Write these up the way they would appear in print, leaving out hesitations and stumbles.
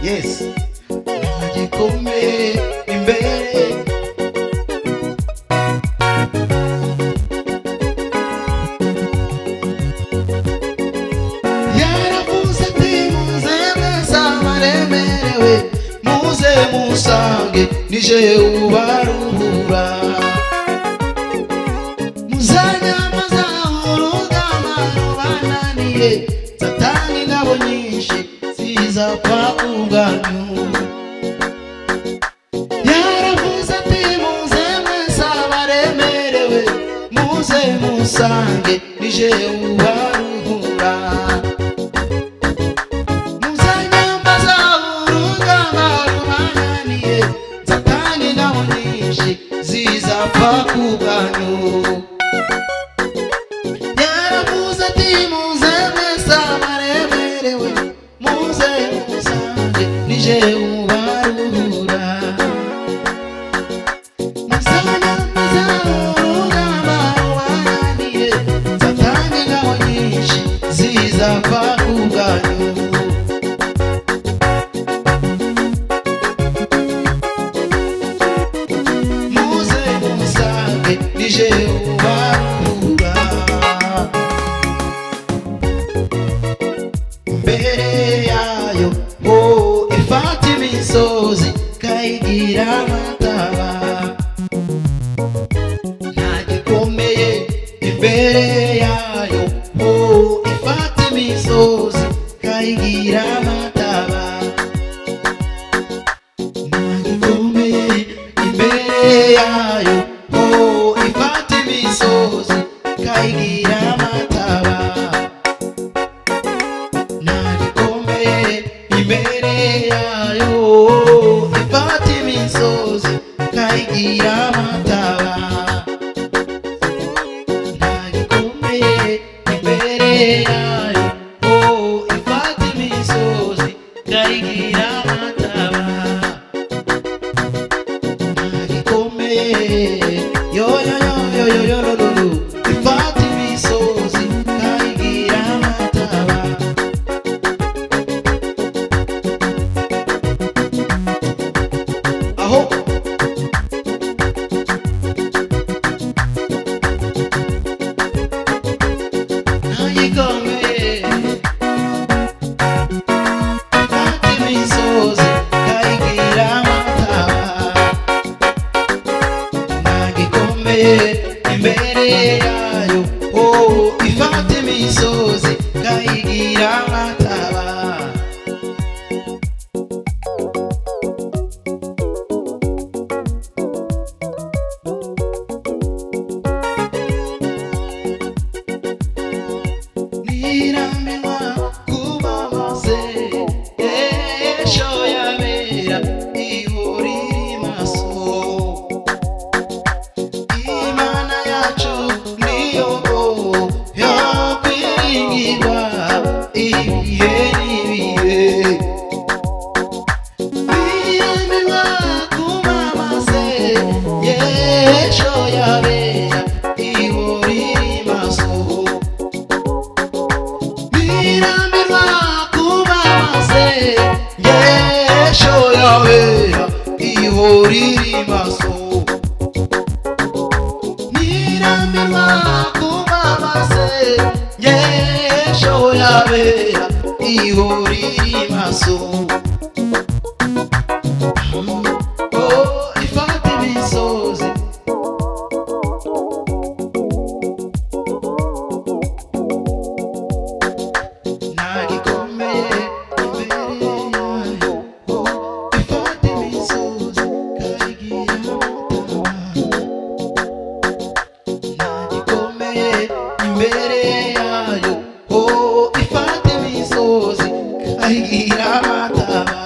Yes, nagikomeye imbere yaravuze ati muze mwese abaremerewe muze musange nije ubaruhura muzanyamaza urugamba rubananiye satani ngabo nyinshi zizapfa kubwanyu yaravuze ati muze mwese abaremerewe muze musange nije ubaruhura muzanyambaza urugamba rubananiye satani ngabo nyinshi zizapfa kubwanyu yaravuze ati muze mwese abaremerewe muze musange nije ubaruhura muzanyambaza urugamba rubananiye satani ngabo nyinshi zizapfa kubwanyu muze musange nije ubaruhura mbere yayo ifata imisozi kayigira amataba ntagikomeye imbere yayo ifata imisozi kayigira amataba ntagikomeye imbere yayo ifata imisozi kayigira amataba nagikomeye imbere yayo ifata imisozi kayigira amataba nagikomeye imbere yayo ifata imisozi kayigira amataba nagikomeye yo yo yo yo yo yo yo ifata imisozi kayigira amataba aho nagikomeye ifata imisozi kayigira amataba nagikomeye imbere yayo ifata imisozi kayigira amataba nirambirwa kuba maze esho yabera ihurira maso imana yacu niyo yakwiringirwa ibihe n'ibihe nirambirwa kuba maze esho yabera ihurira maso nirambirwa kuba maze esho yabera ihurira maso nirambirwa kuba maze esho yabera ihurira maso ifata imisozi nagikomeye imbere yayo ifata imisozi kayigira amataba nagikomeye imbere yayo ifata imisozi kayigira amataba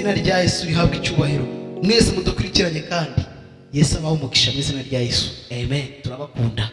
izina rya Yesu rihabwa icyubahiro. Mwese mudukurikiranye kandi Yesu abaho umugisha mu izina rya Yesu. Amen. Turabakunda.